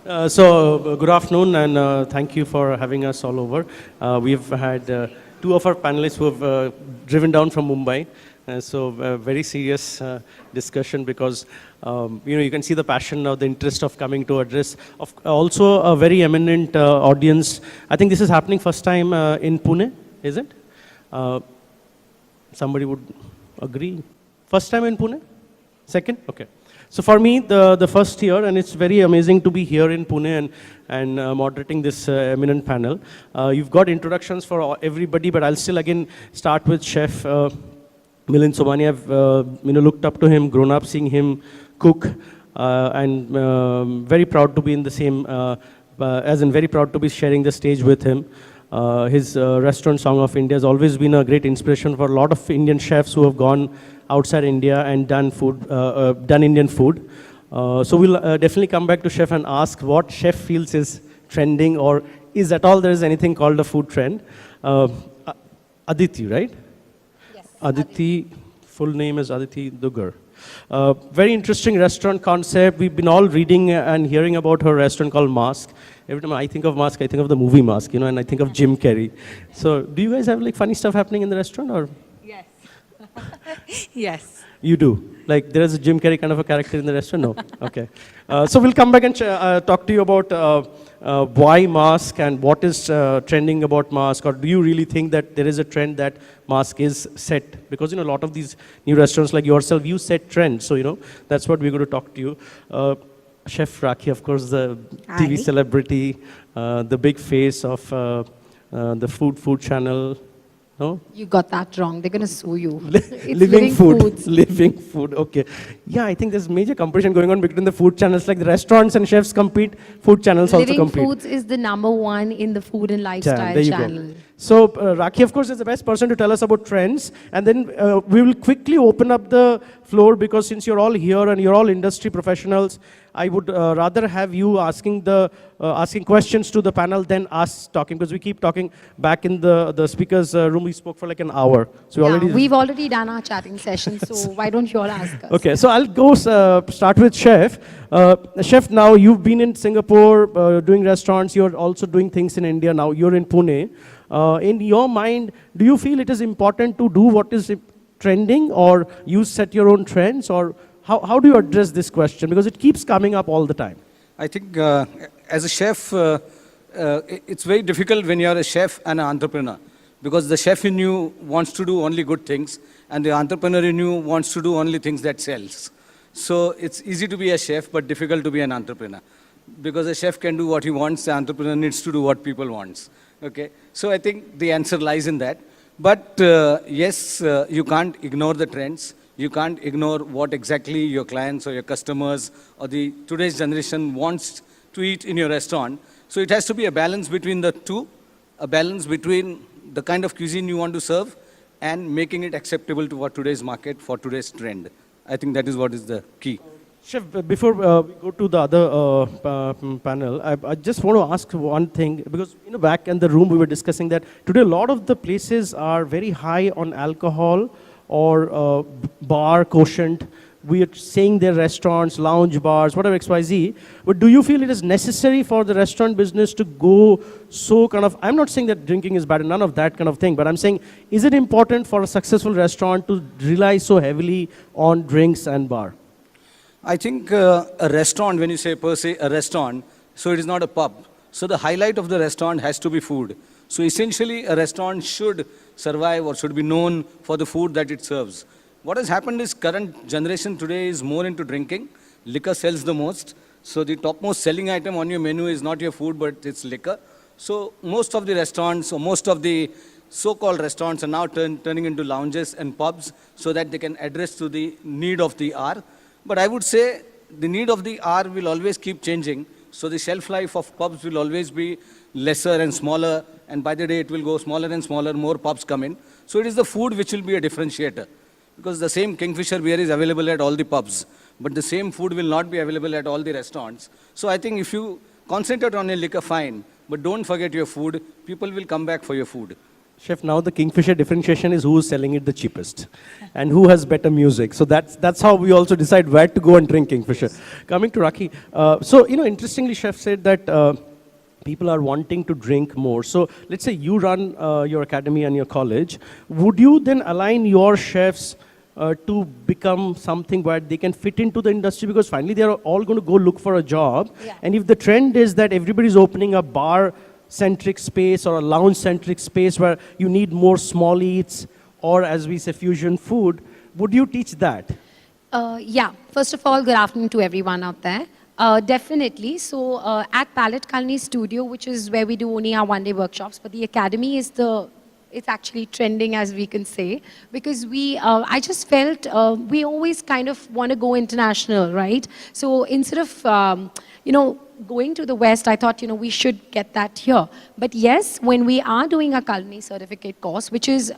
Good afternoon, and thank you for having us all over. We've had two of our panelists who have driven down from Mumbai. Very serious discussion because you can see the passion or the interest of coming to address. Also, a very eminent audience. I think this is happening first time in Pune, is it? Somebody would agree. First time in Pune? Second? Okay. So for me, the first year, and it's very amazing to be here in Pune and moderating this eminent panel. You've got introductions for everybody, but I'll still again start with Chef Milind Sovani. I've looked up to him, grown up seeing him cook, and very proud to be in the same, very proud to be sharing the stage with him. His restaurant Song of India has always been a great inspiration for a lot of Indian chefs who have gone outside India and done food, done Indian food. So we'll definitely come back to Chef and ask what Chef feels is trending, or is at all there is anything called a food trend. Aditi, right? Yes. Aditi, full name is Aditi Dugar. Very interesting restaurant concept. We've been all reading and hearing about her restaurant called Mask. Every time I think of Mask, I think of the movie Mask, and I think of Jim Carrey. So do you guys have like funny stuff happening in the restaurant, or? Yes. Yes. You do? Like there is a Jim Carrey kind of a character in the restaurant? No? Okay. So we'll come back and talk to you about why Mask and what is trending about Mask, or do you really think that there is a trend that Mask is set? Because a lot of these new restaurants like yourself, you set trends. So that's what we're going to talk to you. Chef Rakhee, of course, the Hi. TV celebrity, the big face of the food channel. No? You got that wrong. They're going to sue you. It's Living food. Foods. Living food. Okay. Yeah, I think there's major competition going on between the food channels. Like the restaurants and chefs compete, food channels also Living compete. Foods is the #1 in the food and lifestyle There you channel. go. So Rakhee, of course, is the best person to tell us about trends. And then we will quickly open up the floor, because since you're all here and you're all industry professionals, I would rather have you asking questions to the panel than us talking, because we keep talking back in the speakers room. We spoke for like an hour. So We've already done our chatting session, so why don't you all ask us? Okay, so I'll go start with Chef. Chef, now you've been in Singapore doing restaurants. You're also doing things in India now. You're in Pune. In your mind, do you feel it is important to do what is trending, or you set your own trends, or how do you address this question? Because it keeps coming up all the time. I think as a chef, it's very difficult when you're a chef and an entrepreneur, because the chef in you wants to do only good things, and the entrepreneur in you wants to do only things that sells. So it's easy to be a chef, but difficult to be an entrepreneur, because a chef can do what he wants, the entrepreneur needs to do what people wants. Okay, so I think the answer lies in that. But yes, you can't ignore the trends. You can't ignore what exactly your clients or your customers or the today's generation wants to eat in your restaurant. So it has to be a balance between the two, a balance between the kind of cuisine you want to serve and making it acceptable to what today's market, for today's trend. I think that is what is the key. Chef, before we go to the other panel, I just want to ask one thing, because back in the room we were discussing that today a lot of the places are very high on alcohol or bar quotient. We are saying their restaurants, lounge bars, whatever XYZ. But do you feel it is necessary for the restaurant business to go so kind of, I'm not saying that drinking is bad, none of that kind of thing, but I'm saying, is it important for a successful restaurant to rely so heavily on drinks and bar? I think a restaurant, when you say per se a restaurant, so it is not a pub. So the highlight of the restaurant has to be food. So essentially a restaurant should survive or should be known for the food that it serves. What has happened is current generation today is more into drinking. Liquor sells the most. So the topmost selling item on your menu is not your food, but it's liquor. So most of the restaurants, or most of the so-called restaurants, are now turning into lounges and pubs so that they can address to the need of the hour. But I would say the need of the hour will always keep changing. So the shelf life of pubs will always be lesser and smaller. And by the day, it will go smaller and smaller, more pubs come in. So it is the food which will be a differentiator. Because the same Kingfisher beer is available at all the pubs, but the same food will not be available at all the restaurants. So I think if you concentrate on your liquor, fine, but don't forget your food, people will come back for your food. Chef, now the Kingfisher differentiation is who's selling it the cheapest and who has better music. So that's how we also decide where to go and drink Kingfisher. Coming to Rakhee, interestingly, Chef said that people are wanting to drink more. So let's say you run your academy and your college. Would you then align your chefs to become something where they can fit into the industry? Because finally they are all going to go look for a job. Yeah. And if the trend is that everybody's opening a bar-centric space or a lounge-centric space where you need more small eats or, as we say, fusion food, would you teach that? Yeah. First of all, good afternoon to everyone out there. Definitely. So at Palate Culinary Studio, which is where we do only our one-day workshops, but the academy is it's actually trending, as we can say, because I just felt we always kind of want to go international, right? So instead of, going to the West, I thought, we should get that here. But yes, when we are doing a culinary certificate course, which is,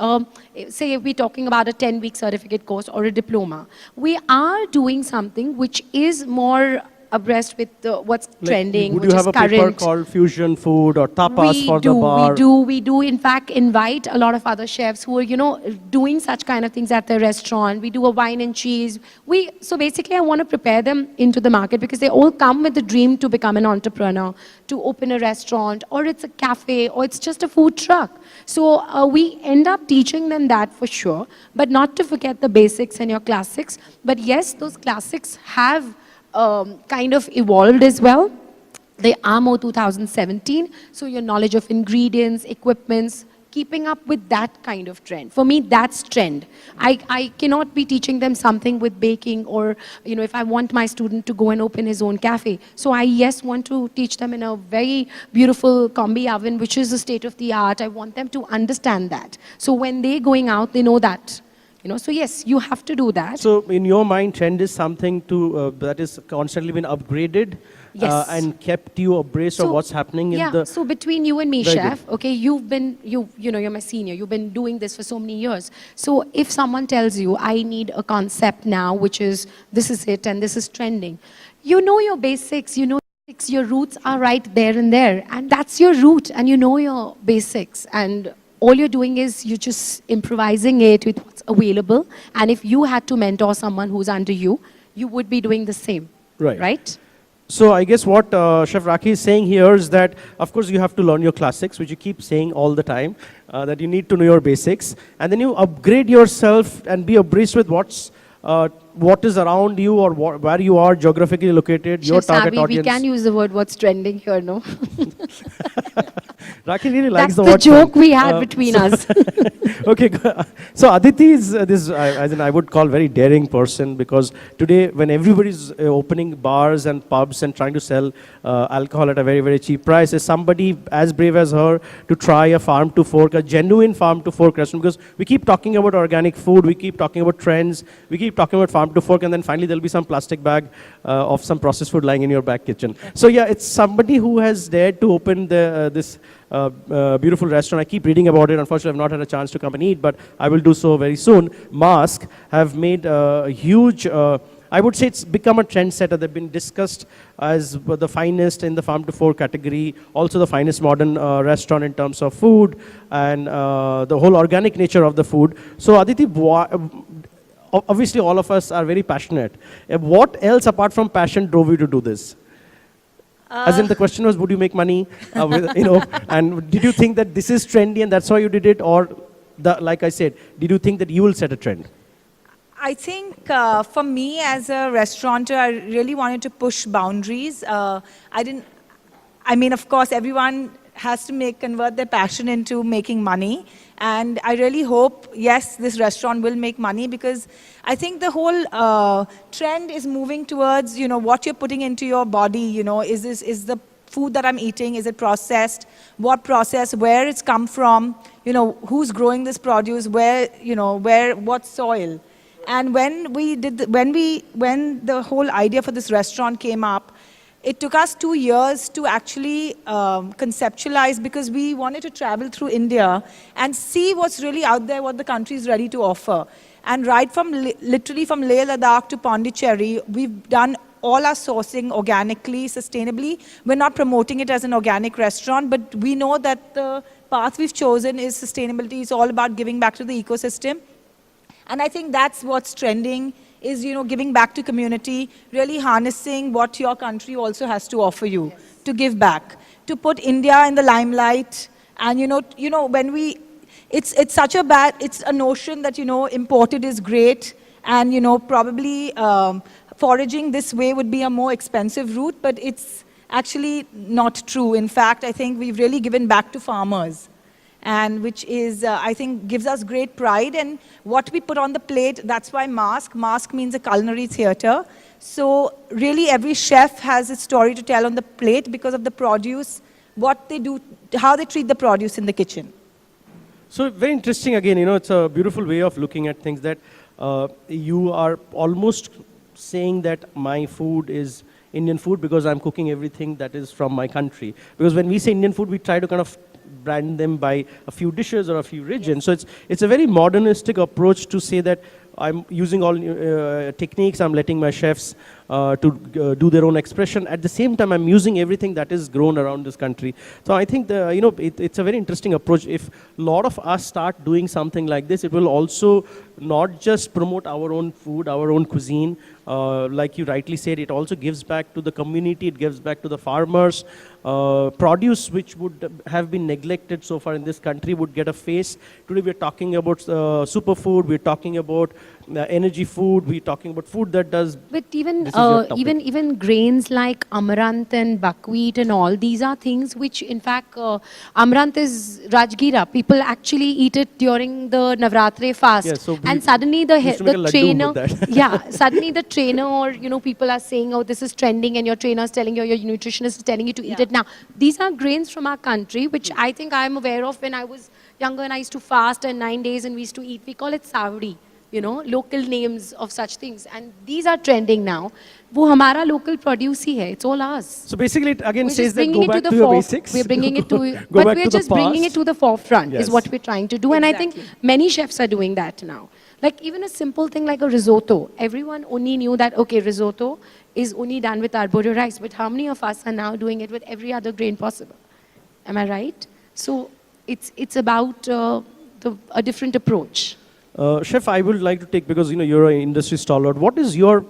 say if we're talking about a 10-week certificate course or a diploma, we are doing something which is more abreast with what's trending, would which you is have current. a paper called fusion food or tapas for the bar? We do. In fact, invite a lot of other chefs who are, doing such kind of things at their restaurant. We do a wine and cheese. So basically, I want to prepare them into the market because they all come with the dream to become an entrepreneur, to open a restaurant, or it's a cafe, or it's just a food truck. So we end up teaching them that for sure, but not to forget the basics and your classics. But yes, those classics have kind of evolved as well. They are more 2017, so your knowledge of ingredients, equipments, keeping up with that kind of trend. For me, that's trend. I cannot be teaching them something with baking or, if I want my student to go and open his own cafe. So I, yes, want to teach them in a very beautiful combi oven, which is the state of the art. I want them to understand that. So when they're going out, they know that. So yes, you have to do that. So in your mind, trend is something that is constantly been upgraded and kept you abreast of what's happening in the... So between you and me, Very chef, good. okay, you're my senior. You've been doing this for so many years. So if someone tells you, I need a concept now, which is, this is it and this is trending, you know your basics, your roots are right there and there. And that's your root and you know your basics. And all you're doing is you're just improvising it with what's available. And if you had to mentor someone who's under you, you would be doing the same. Right? So I guess what Chef Rakhee is saying here is that, of course, you have to learn your classics, which you keep saying all the time, that you need to know your basics. And then you upgrade yourself and be abreast with what is around you or where you are geographically located, your Chef target Saby, audience. we can use the word what's trending here, no? Rakhee really likes That's the the word joke trend. we had between us. Okay, so Aditi is as in I would call very daring person, because today when everybody's opening bars and pubs and trying to sell alcohol at a very, very cheap price, is somebody as brave as her to try a farm to fork, a genuine farm to fork restaurant. Because we keep talking about organic food, we keep talking about trends, we keep talking about farm to fork, and then finally there'll be some plastic bag of some processed food lying in your back kitchen. So yeah, it's somebody who has dared to open this beautiful restaurant. I keep reading about it. Unfortunately, I've not had a chance to come and eat, but I will do so very soon. Mask have made a huge, I would say it's become a trendsetter. They've been discussed as the finest in the farm to fork category, also the finest modern restaurant in terms of food and the whole organic nature of the food. So Aditi, obviously all of us are very passionate. What else apart from passion drove you to do this? As in the question was, would you make money? And did you think that this is trendy and that's why you did it? Or, like I said, did you think that you will set a trend? I think for me as a restaurateur, I really wanted to push boundaries. Of course, everyone has to convert their passion into making money. And I really hope, yes, this restaurant will make money, because I think the whole trend is moving towards, what you're putting into your body, is the food that I'm eating, is it processed? What process, where it's come from, who's growing this produce, what soil? And when the whole idea for this restaurant came up, it took us 2 years to actually conceptualize, because we wanted to travel through India and see what's really out there, what the country is ready to offer. And right from literally from Leh Ladakh to Pondicherry, we've done all our sourcing organically, sustainably. We're not promoting it as an organic restaurant, but we know that the path we've chosen is sustainability. It's all about giving back to the ecosystem. And I think that's what's trending is, giving back to community, really harnessing what your country also has to offer you to give back, to put India in the limelight. And, when it's a notion that, imported is great and, probably foraging this way would be a more expensive route, but it's actually not true. In fact, I think we've really given back to farmers. And which is, I think, gives us great pride. And what we put on the plate, that's why mask means a culinary theatre. So really every chef has a story to tell on the plate because of the produce, what they do, how they treat the produce in the kitchen. So very interesting again, it's a beautiful way of looking at things that you are almost saying that my food is Indian food because I'm cooking everything that is from my country. Because when we say Indian food, we try to kind of brand them by a few dishes or a few regions. So it's a very modernistic approach to say that I'm using all techniques, I'm letting my chefs to do their own expression. At the same time, I'm using everything that is grown around this country. So I think it's a very interesting approach. If a lot of us start doing something like this, it will also not just promote our own food, our own cuisine. Like you rightly said, it also gives back to the community, it gives back to the farmers. Produce which would have been neglected so far in this country would get a face. Today we're talking about superfood, we're talking about energy food, we're talking about food that does... But even grains like amaranth and buckwheat and all, these are things which in fact, amaranth is Rajgira. People actually eat it during the Navratre fast. Yeah, so and suddenly the trainer, suddenly the trainer or people are saying, oh, this is trending, and your trainer is telling you, your nutritionist is telling you to eat it now. These are grains from our country, which I think I'm aware of when I was younger and I used to fast and 9 days and we used to eat. We call it savdi, local names of such things. And these are trending now. वो हमारा local produce ही है. It's all ours. So basically it again says that go back to your basics. We're bringing it to, but we're just bringing it to the forefront is what we're trying to do. And I think many chefs are doing that now. Like even a simple thing like a risotto. Everyone only knew that, okay, risotto is only done with arborio rice. But how many of us are now doing it with every other grain possible? Am I right? So it's about a different approach. Chef, I would like to take, because you're an industry stalwart, what is your,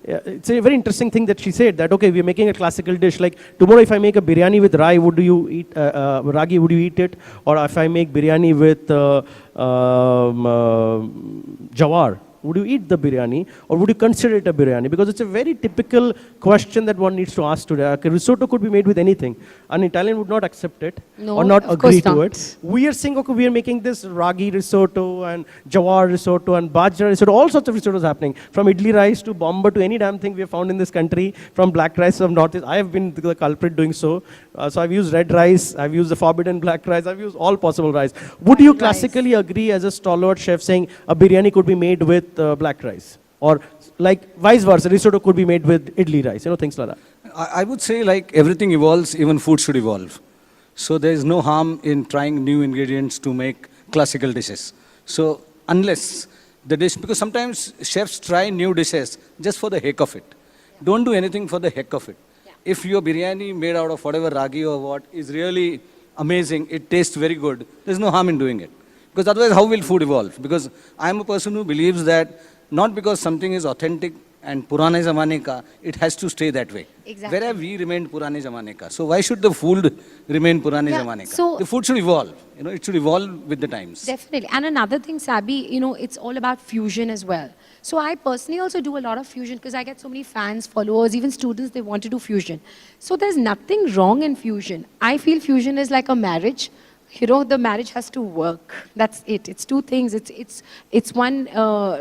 it's a very interesting thing that she said that, okay, we're making a classical dish, like tomorrow if I make a biryani with ragi, would you eat it? Or if I make biryani with jawar, would you eat the biryani or would you consider it a biryani? Because it's a very typical question that one needs to ask today. Okay, risotto could be made with anything. An Italian would not accept it or not agree to it. We are saying, okay, we are making this ragi risotto and jawar risotto and bajra risotto, all sorts of risottos happening. From idli rice to bomba to any damn thing we have found in this country, from black rice from northeast. I have been the culprit doing so. So I've used red rice, I've used the forbidden black rice, I've used all possible rice. Would you classically agree as a stalwart chef saying a biryani could be made with black rice? Or like vice versa, risotto could be made with idli rice, things like that. I would say like everything evolves, even food should evolve. So there is no harm in trying new ingredients to make classical dishes. So unless the dish, because sometimes chefs try new dishes just for the heck of it. Don't do anything for the heck of it. If your biryani made out of whatever ragi or what is really amazing, it tastes very good, there's no harm in doing it. Because otherwise, how will food evolve? Because I'm a person who believes that not because something is authentic and Purane Zamane ka, it has to stay that way. Exactly. Where have we remained Purane Zamane ka? So why should the food remain Purane Zamane ka? So the food should evolve. It should evolve with the times. Definitely. And another thing, Saby, it's all about fusion as well. So I personally also do a lot of fusion because I get so many fans, followers, even students, they want to do fusion. So there's nothing wrong in fusion. I feel fusion is like a marriage. The marriage has to work. That's it. It's two things. It's one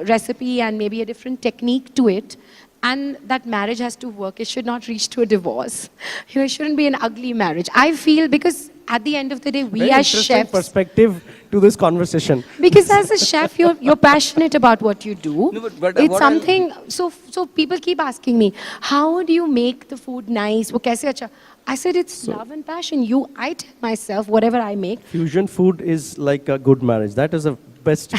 recipe and maybe a different technique to it. And that marriage has to work. It should not reach to a divorce. It shouldn't be an ugly marriage. I feel because at the end of the day, we as chefs... perspective to this conversation. Because as a chef, you're passionate about what you do. No, but it's something... So people keep asking me, how do you make the food nice? Wo kaise acha? I said, it's love and passion. I tell myself, whatever I make... Fusion food is like a good marriage. That is the best,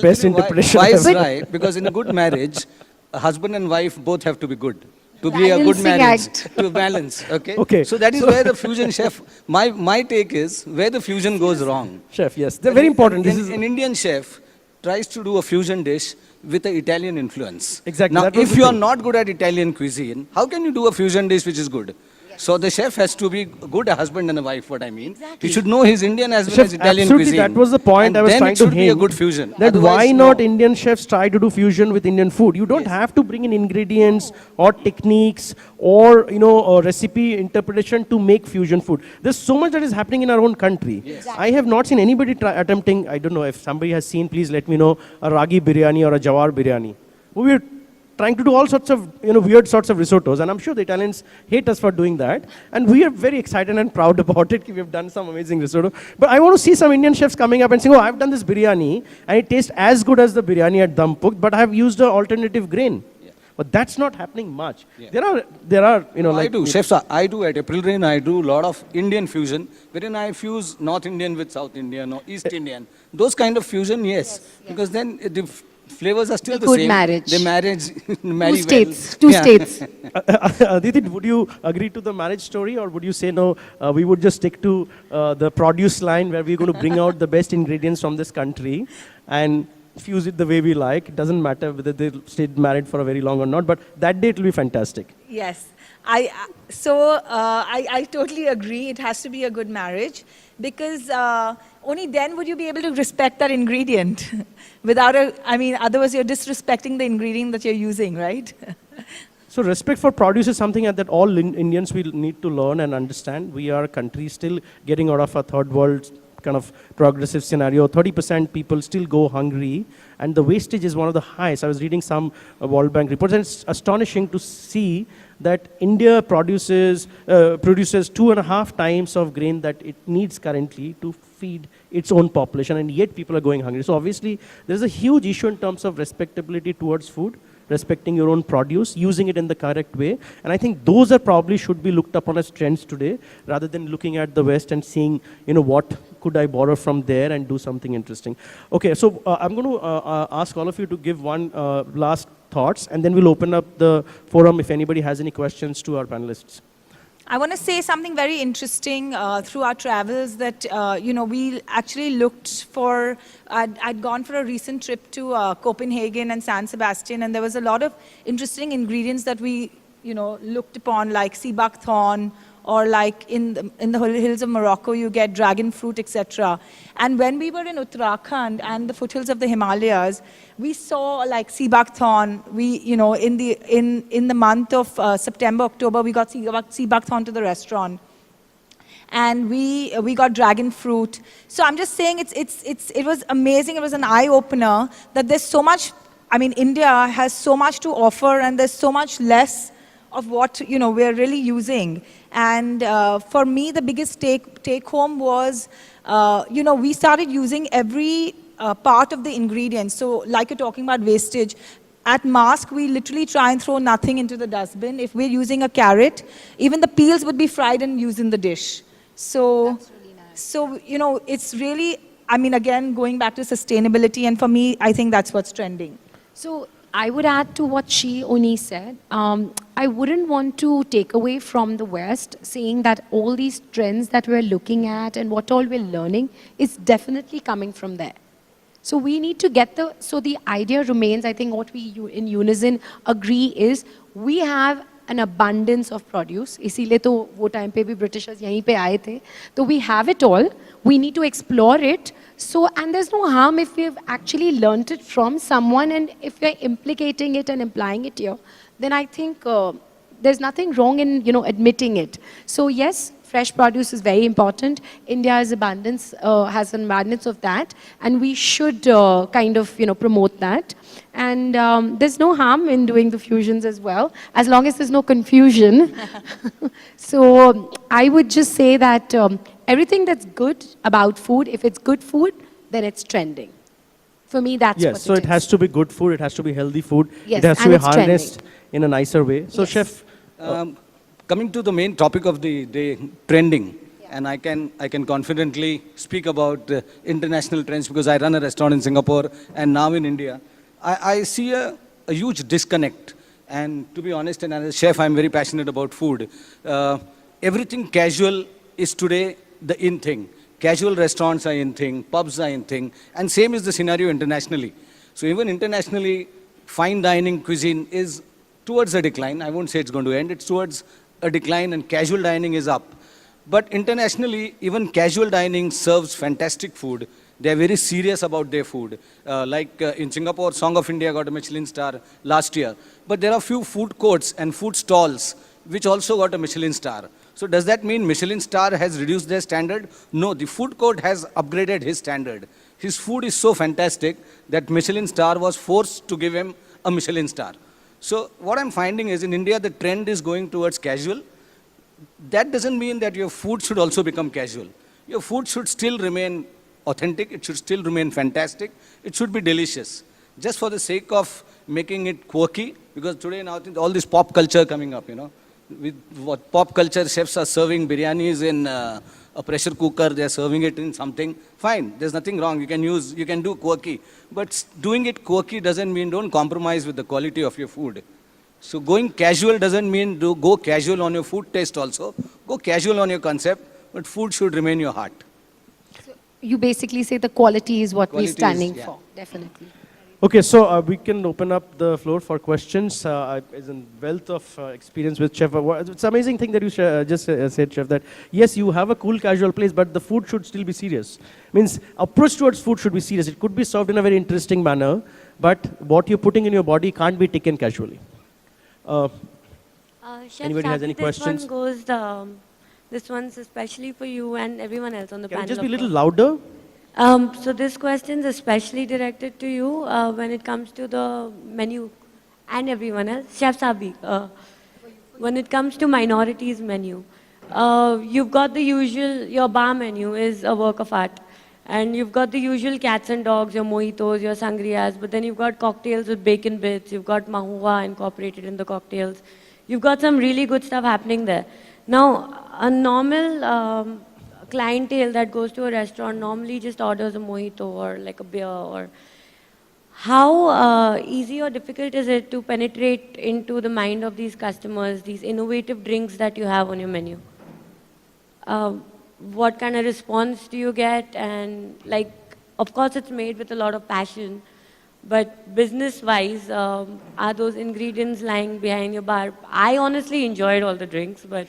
best interpretation. Why is right? Because in a good marriage, a husband and wife both have to be good. to be a good Balancing marriage, act. to balance. Okay. Okay. So that is where the fusion chef. My take is where the fusion goes wrong. Chef, yes, they're very important. This is An Indian chef tries to do a fusion dish with an Italian influence. Exactly, Now, that was if the you are thing. not good at Italian cuisine, how can you do a fusion dish which is good? So the chef has to be good a husband and a wife, what I mean. Exactly. He should know his Indian as well Chef, as Italian absolutely, cuisine. that was the point And I was then trying it to should be a hint. good fusion. That Otherwise, why no. not Indian chefs try to do fusion with Indian food? You don't have to bring in ingredients or techniques or recipe interpretation to make fusion food. There's so much that is happening in our own country. I have not seen anybody attempting. I don't know if somebody has seen. Please let me know a ragi biryani or a jawar biryani. We're trying to do all sorts of weird sorts of risottos, and I'm sure the Italians hate us for doing that. And we are very excited and proud about it. We've done some amazing risotto. But I want to see some Indian chefs coming up and saying, "Oh, I've done this biryani, and it tastes as good as the biryani at Dum Cooked, but I've used an alternative grain." But that's not happening much. There are I do. Chefs, I do at April Rain, I do a lot of Indian fusion, wherein I fuse North Indian with South Indian or East Indian. Those kind of fusion, yes. Because then the flavors are still the Good same. marriage. They marry Two states. well. Two Yeah. states. Aditi, would you agree to the marriage story, or would you say no, we would just stick to the produce line where we're going to bring out the best ingredients from this country and fuse it the way we like? It doesn't matter whether they stayed married for a very long or not, but that day it will be fantastic. Yes. I totally agree. It has to be a good marriage because only then would you be able to respect that ingredient. Otherwise you're disrespecting the ingredient that you're using, right? So respect for produce is something that all Indians will need to learn and understand. We are a country still getting out of a third world kind of progressive scenario. 30% people still go hungry, and the wastage is one of the highest. I was reading some World Bank reports, and it's astonishing to see that India produces 2.5 times of grain that it needs currently to feed its own population, and yet people are going hungry. So obviously, there's a huge issue in terms of respectability towards food, respecting your own produce, using it in the correct way. And I think those are probably should be looked upon as trends today, rather than looking at the West and seeing, what could I borrow from there and do something interesting. Okay, so I'm going to ask all of you to give one last thoughts, and then we'll open up the forum if anybody has any questions to our panelists. I want to say something very interesting through our travels that, we actually looked for, I'd gone for a recent trip to Copenhagen and San Sebastian, and there was a lot of interesting ingredients that we, looked upon, like sea buckthorn, or like in the hills of Morocco, you get dragon fruit, etc. And when we were in Uttarakhand and the foothills of the Himalayas, we saw like sea buckthorn. We, in the month of September, October, we got sea buckthorn to the restaurant, and we got dragon fruit. So I'm just saying, it was amazing. It was an eye opener that there's so much. India has so much to offer, and there's so much less of what we're really using. And for me, the biggest take home was, we started using every part of the ingredients. So like you're talking about wastage, at Mask, we literally try and throw nothing into the dustbin. If we're using a carrot, even the peels would be fried and used in the dish. So, that's really nice. So, it's really, again, going back to sustainability, and for me, I think that's what's trending. So I would add to what Oni said. I wouldn't want to take away from the West saying that all these trends that we're looking at and what all we're learning is definitely coming from there. So we need to get so the idea remains, I think what we in unison agree is we have an abundance of produce. इसीलिए तो वो time पे भी Britishers यहीं पे आए थे. So we have it all. We need to explore it. So, and there's no harm if we've actually learnt it from someone, and if we're implicating it and implying it here, then I think there's nothing wrong in, admitting it. So yes, fresh produce is very important. India has an abundance of that, and we should kind of, promote that. And there's no harm in doing the fusions as well, as long as there's no confusion. So I would just say that everything that's good about food, if it's good food, then it's trending. For me, that's what it is. Yes, so it has to be good food, it has to be healthy food, yes, it has to be harnessed in a nicer way. So yes. Chef, coming to the main topic of the day, trending, and I can confidently speak about international trends because I run a restaurant in Singapore and now in India. I see a huge disconnect And to be honest, and as a chef, I'm very passionate about food. Everything casual is today the in thing. Casual restaurants are in thing, pubs are in thing, and same is the scenario internationally. So even internationally, fine dining cuisine is towards a decline. I won't say it's going to end, it's towards a decline, and casual dining is up. But internationally, even casual dining serves fantastic food. They're very serious about their food. In Singapore, Song of India got a Michelin Star last year. But there are few food courts and food stalls which also got a Michelin Star. So does that mean Michelin Star has reduced their standard? No, the food court has upgraded his standard. His food is so fantastic that Michelin Star was forced to give him a Michelin Star. So what I'm finding is in India, the trend is going towards casual. That doesn't mean that your food should also become casual. Your food should still remain authentic, it should still remain fantastic, it should be delicious. Just for the sake of making it quirky, because today now all this pop culture coming up, you know. With what pop culture, chefs are serving biryanis in a pressure cooker, they're serving it in something, fine, there's nothing wrong, you can do quirky. But doing it quirky doesn't mean don't compromise with the quality of your food. So going casual doesn't mean go casual on your food taste also, go casual on your concept, but food should remain your heart. You basically say the quality is what we're Quality is, standing yeah. for, definitely. Okay, so we can open up the floor for questions. As a wealth of experience with Chef. It's an amazing thing that you just said, Chef, that yes, you have a cool casual place, but the food should still be serious. Means approach towards food should be serious. It could be served in a very interesting manner, but what you're putting in your body can't be taken casually. Chef Anybody has Sabby, any questions? This one's especially for you and everyone else on the Can you panel. just be a of little course. louder? So this question's especially directed to you when it comes to the menu and everyone else. Chef Sabby, when it comes to minorities menu, you've got the usual, your bar menu is a work of art. And you've got the usual cats and dogs, your mojitos, your sangrias, but then you've got cocktails with bacon bits, you've got mahua incorporated in the cocktails. You've got some really good stuff happening there. Now, a normal clientele that goes to a restaurant normally just orders a mojito or like a beer. Or how easy or difficult is it to penetrate into the mind of these customers, these innovative drinks that you have on your menu? What kind of response do you get? And like, of course it's made with a lot of passion, but business-wise, are those ingredients lying behind your bar? I honestly enjoyed all the drinks, but...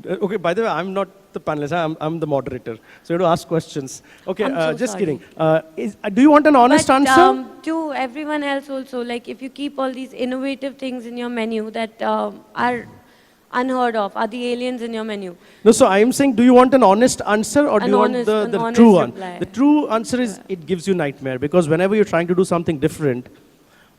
Okay, by the way, I'm not the panelist, I'm the moderator. So you have to ask questions. Okay, I'm so just sorry. kidding. Do you want an honest answer? To everyone else also, like if you keep all these innovative things in your menu that are unheard of, are the aliens in your menu? No, so I am saying, do you want an honest answer or do you want the true one? reply. The true answer is it gives you nightmare, because whenever you're trying to do something different,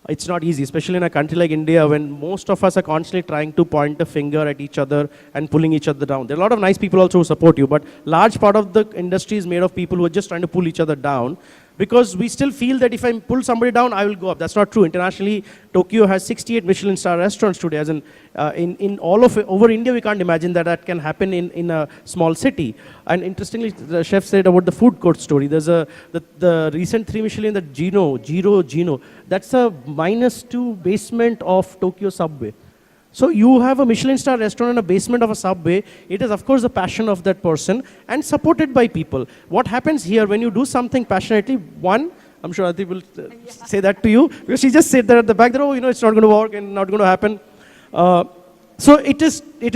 it's not easy, especially in a country like India when most of us are constantly trying to point a finger at each other and pulling each other down. There are a lot of nice people also who support you, but large part of the industry is made of people who are just trying to pull each other down, because we still feel that if I pull somebody down, I will go up. That's not true. Internationally, Tokyo has 68 Michelin Star restaurants today. As in all of over India, we can't imagine that can happen in a small city. And interestingly, the chef said about the food court story. There's the recent 3 Michelin, the Gino. That's a -2 basement of Tokyo subway. So you have a Michelin Star restaurant in a basement of a subway. It is, of course, the passion of that person and supported by people. What happens here when you do something passionately, one, I'm sure Aditi will say that to you, because she just said that at the back, that, oh, it's not going to work and not going to happen. So it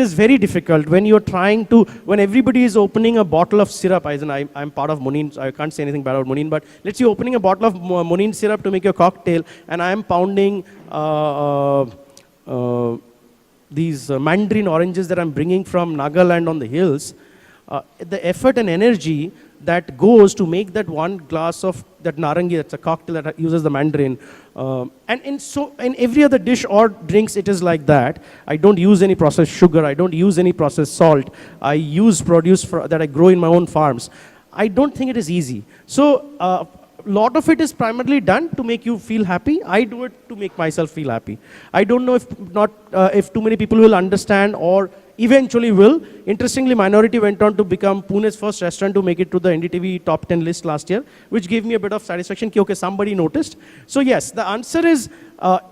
is very difficult when you're trying to, when everybody is opening a bottle of syrup. I'm part of Monin, so I can't say anything bad about Monin, but let's say you're opening a bottle of Monin syrup to make your cocktail, and I am pounding these mandarin oranges that I'm bringing from Nagaland on the hills. The effort and energy that goes to make that one glass of that narangi, that's a cocktail that uses the mandarin. And in every other dish or drinks, it is like that. I don't use any processed sugar. I don't use any processed salt. I use produce that I grow in my own farms. I don't think it is easy. So a lot of it is primarily done to make you feel happy. I do it to make myself feel happy. I don't know if too many people will understand or eventually will. Interestingly, Mineority went on to become Pune's first restaurant to make it to the NDTV top 10 list last year, which gave me a bit of satisfaction. Okay, somebody noticed. So yes, the answer is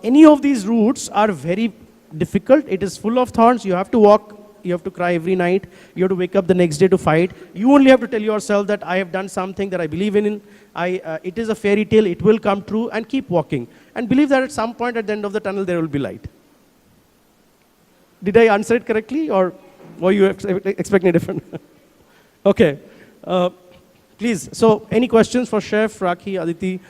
any of these routes are very difficult. It is full of thorns. You have to walk. You have to cry every night. You have to wake up the next day to fight. You only have to tell yourself that I have done something that I believe in. It is a fairy tale. It will come true, and keep walking. And believe that at some point at the end of the tunnel, there will be light. Did I answer it correctly, or were you expecting different? Okay. Please. So, any questions for Chef, Rakhee, Aditi?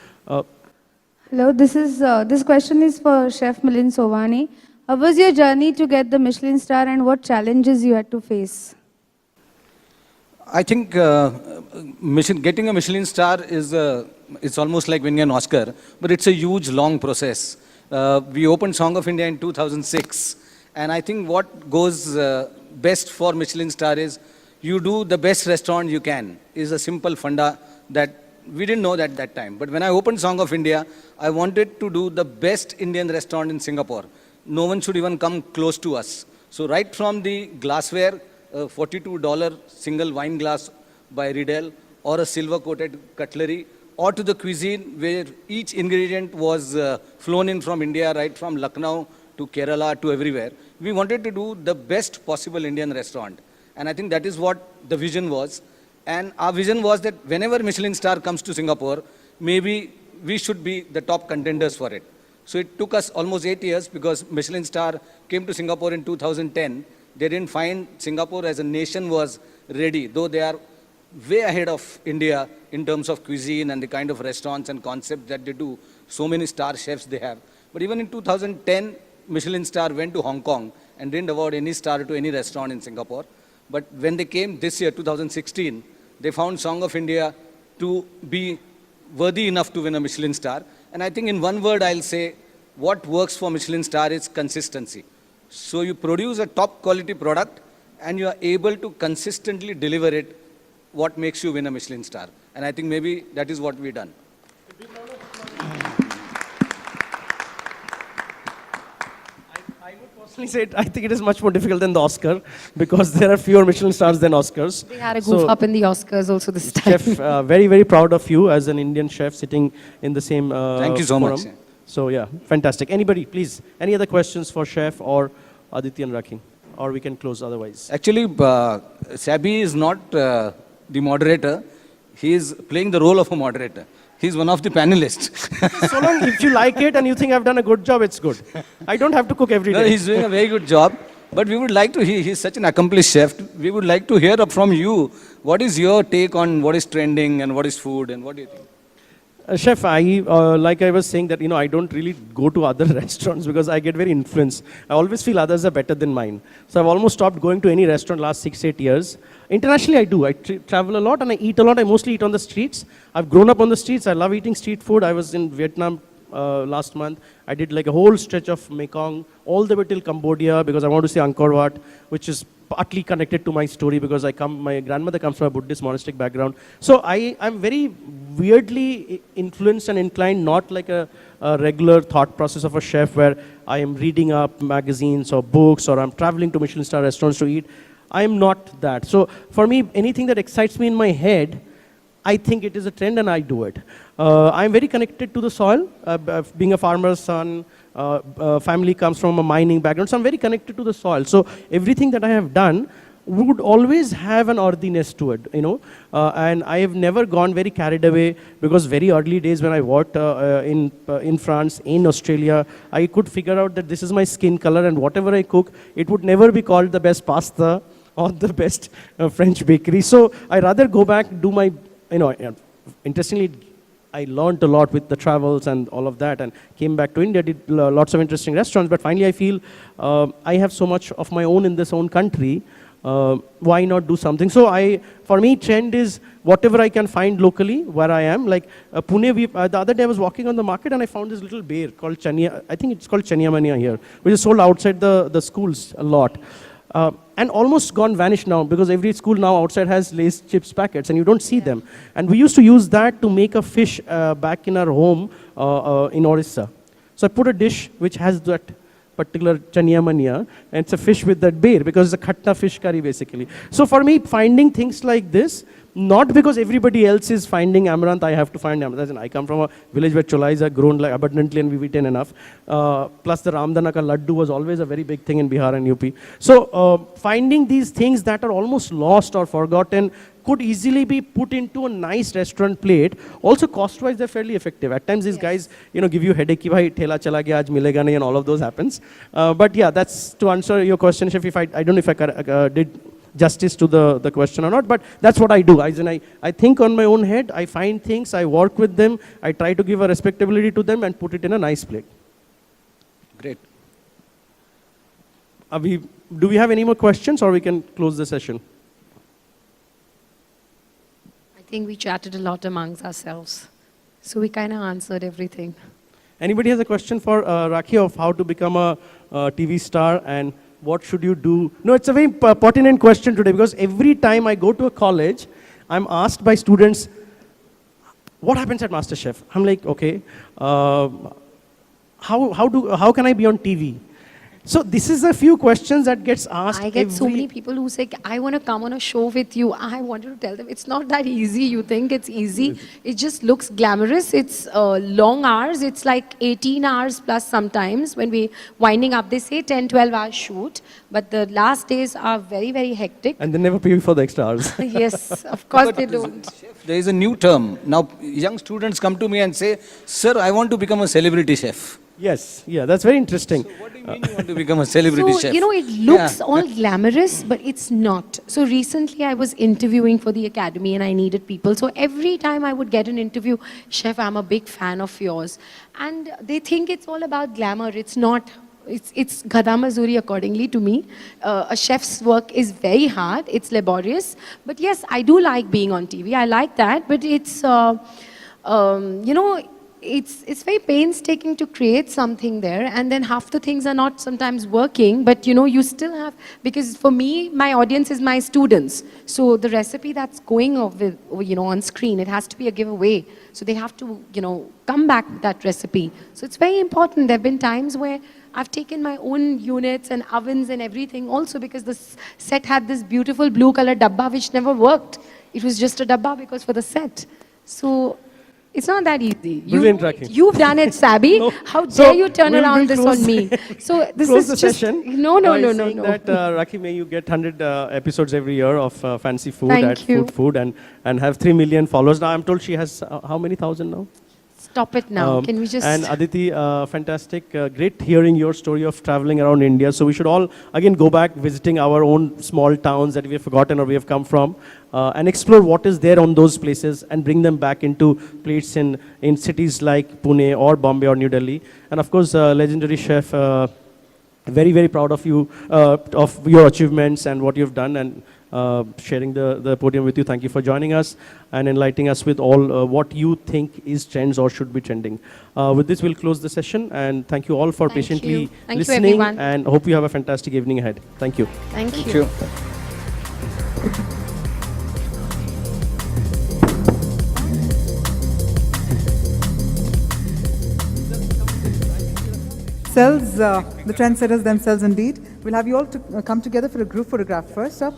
Hello, this question is for Chef Milind Sovani. How was your journey to get the Michelin Star, and what challenges you had to face? I think getting a Michelin Star is it's almost like winning an Oscar, but it's a huge, long process. We opened Song of India in 2006, and I think what goes best for Michelin Star is you do the best restaurant you can. Is a simple funda that we didn't know at that time. But when I opened Song of India, I wanted to do the best Indian restaurant in Singapore. No one should even come close to us. So right from the glassware, $42 single wine glass by Riedel, or a silver-coated cutlery, or to the cuisine where each ingredient was flown in from India, right from Lucknow to Kerala to everywhere. We wanted to do the best possible Indian restaurant. And I think that is what the vision was. And our vision was that whenever Michelin Star comes to Singapore, maybe we should be the top contenders for it. So it took us almost 8 years because Michelin Star came to Singapore in 2010. They didn't find Singapore as a nation was ready, though they are way ahead of India in terms of cuisine and the kind of restaurants and concepts that they do. So many star chefs they have. But even in 2010, Michelin Star went to Hong Kong and didn't award any star to any restaurant in Singapore. But when they came this year, 2016, they found Song of India to be worthy enough to win a Michelin Star. And I think in one word I'll say, what works for Michelin Star is consistency. So you produce a top quality product and you are able to consistently deliver it, what makes you win a Michelin Star. And I think maybe that is what we've done. I would personally say I think it is much more difficult than the Oscar because there are fewer Michelin Stars than Oscars. They had a goof up in the Oscars also this time. Chef, very, very proud of you as an Indian chef sitting in the same Thank you so forum. much. So yeah, fantastic. Anybody, please, any other questions for Chef or Aditi and Rakhee? Or we can close otherwise. Actually, Saby is not the moderator. He is playing the role of a moderator. He's one of the panelists. So long, if you like it and you think I've done a good job, it's good. I don't have to cook every day. No, he's doing a very good job. But we would like to, he's such an accomplished chef. We would like to hear from you. What is your take on what is trending and what is food and what do you think? Chef, like I was saying that, I don't really go to other restaurants because I get very influenced. I always feel others are better than mine. So I've almost stopped going to any restaurant last 6-8 years. Internationally, I do. I travel a lot and I eat a lot. I mostly eat on the streets. I've grown up on the streets. I love eating street food. I was in Vietnam last month. I did like a whole stretch of Mekong all the way till Cambodia because I want to see Angkor Wat, which is partly connected to my story because my grandmother comes from a Buddhist monastic background. So I'm very weirdly influenced and inclined, not like a regular thought process of a chef where I am reading up magazines or books or I'm traveling to Michelin star restaurants to eat. I am not that. So for me, anything that excites me in my head, I think it is a trend and I do it. I'm very connected to the soil, being a farmer's son, family comes from a mining background, so I'm very connected to the soil. So everything that I have done would always have an earthiness to it, and I have never gone very carried away because very early days when I worked in France, in Australia, I could figure out that this is my skin color and whatever I cook, it would never be called the best pasta or the best French bakery. So I rather go back, do my, interestingly, I learned a lot with the travels and all of that and came back to India, did lots of interesting restaurants, but finally I feel I have so much of my own in this own country, why not do something? So for me, trend is whatever I can find locally where I am. Like Pune, the other day I was walking on the market and I found this little bear called Chania, I think it's called Chania Mania here, which is sold outside the schools a lot. And almost gone vanished now because every school now outside has Lay's chips packets and you don't see them. And we used to use that to make a fish back in our home in Orissa. So I put a dish which has that particular chaniya mania, and it's a fish with that bear because it's a khatta fish curry basically. So for me, finding things like this, not because everybody else is finding amaranth, I have to find amaranth. I come from a village where cholais are grown like abundantly and we've eaten enough. Plus the Ramdana ka laddu was always a very big thing in Bihar and UP. So finding these things that are almost lost or forgotten could easily be put into a nice restaurant plate. Also cost-wise, they're fairly effective. At times these guys, give you headache, ki bhai, thela chala gaya, aaj milega nahi, and all of those happens. But yeah, that's to answer your question, Chef. I don't know if I did justice to the question or not, but that's what I do. I think on my own head, I find things, I work with them, I try to give a respectability to them and put it in a nice plate. Great. Do we have any more questions or we can close the session? I think we chatted a lot amongst ourselves. So we kind of answered everything. Anybody has a question for Rakhee of how to become a TV star and what should you do? No, it's a very pertinent question today because every time I go to a college, I'm asked by students, what happens at MasterChef? I'm like, okay, how can I be on TV? So this is a few questions that gets asked. I get so many people who say, I want to come on a show with you. I wanted to tell them, it's not that easy. You think it's easy. It just looks glamorous. It's long hours. It's like 18 hours plus sometimes. When we're winding up, they say 10, 12 hours shoot. But the last days are very, very hectic. And they never pay you for the extra hours. Yes, of course they don't. Chef, there is a new term. Now, young students come to me and say, sir, I want to become a celebrity chef. Yes, yeah, that's very interesting. So what do you mean you want to become a celebrity chef? It looks all glamorous, but it's not. So recently I was interviewing for the academy and I needed people. So every time I would get an interview, Chef, I'm a big fan of yours. And they think it's all about glamour. It's not. It's Ghada Mazuri accordingly to me. A chef's work is very hard. It's laborious. But yes, I do like being on TV. I like that. But it's, it's very painstaking to create something there, and then half the things are not sometimes working, but you still have, because for me, my audience is my students. So the recipe that's going on screen, it has to be a giveaway. So they have to, come back with that recipe. So it's very important. There have been times where I've taken my own units and ovens and everything also because the set had this beautiful blue color dabba which never worked. It was just a dabba because for the set. So it's not that easy. Brilliant, Rakhee. You've done it, Saby. No. How dare you turn we'll around this on me? So this close is the just session. No. That Rakhee, may you get 100 episodes every year of fancy food Thank you. Food and have 3 million followers. Now I'm told she has how many thousand now? Stop it now. Can we just... And Aditi, fantastic. Great hearing your story of traveling around India. So we should all, again, go back visiting our own small towns that we have forgotten or we have come from and explore what is there on those places and bring them back into plates in cities like Pune or Bombay or New Delhi. And of course, legendary chef, very, very proud of you, of your achievements and what you've done and sharing the podium with you. Thank you for joining us and enlightening us with all what you think is trends or should be trending. With this, we'll close the session and thank you all for patiently listening and hope you have a fantastic evening ahead. Thank you. Thank you. The trendsetters themselves indeed. We'll have you all to come together for a group photograph first up.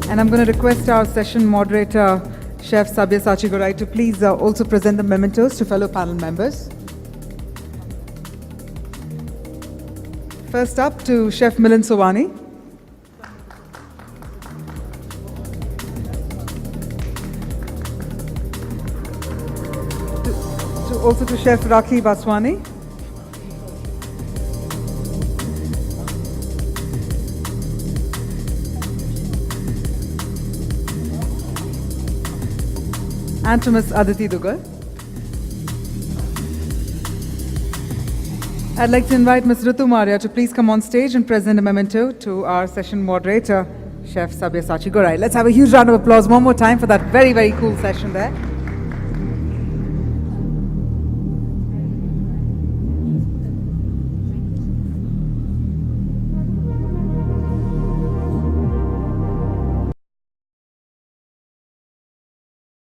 And I'm going to request our session moderator, Chef Sabyasachi Gorai, to please also present the mementos to fellow panel members. First up to Chef Milind Sovani. Also to Chef Rakhee Vaswani. And to Ms. Aditi Dugar. I'd like to invite Ms. Ritu Maria to please come on stage and present a memento to our session moderator, Chef Sabyasachi Gorai. Let's have a huge round of applause one more time for that very, very cool session there.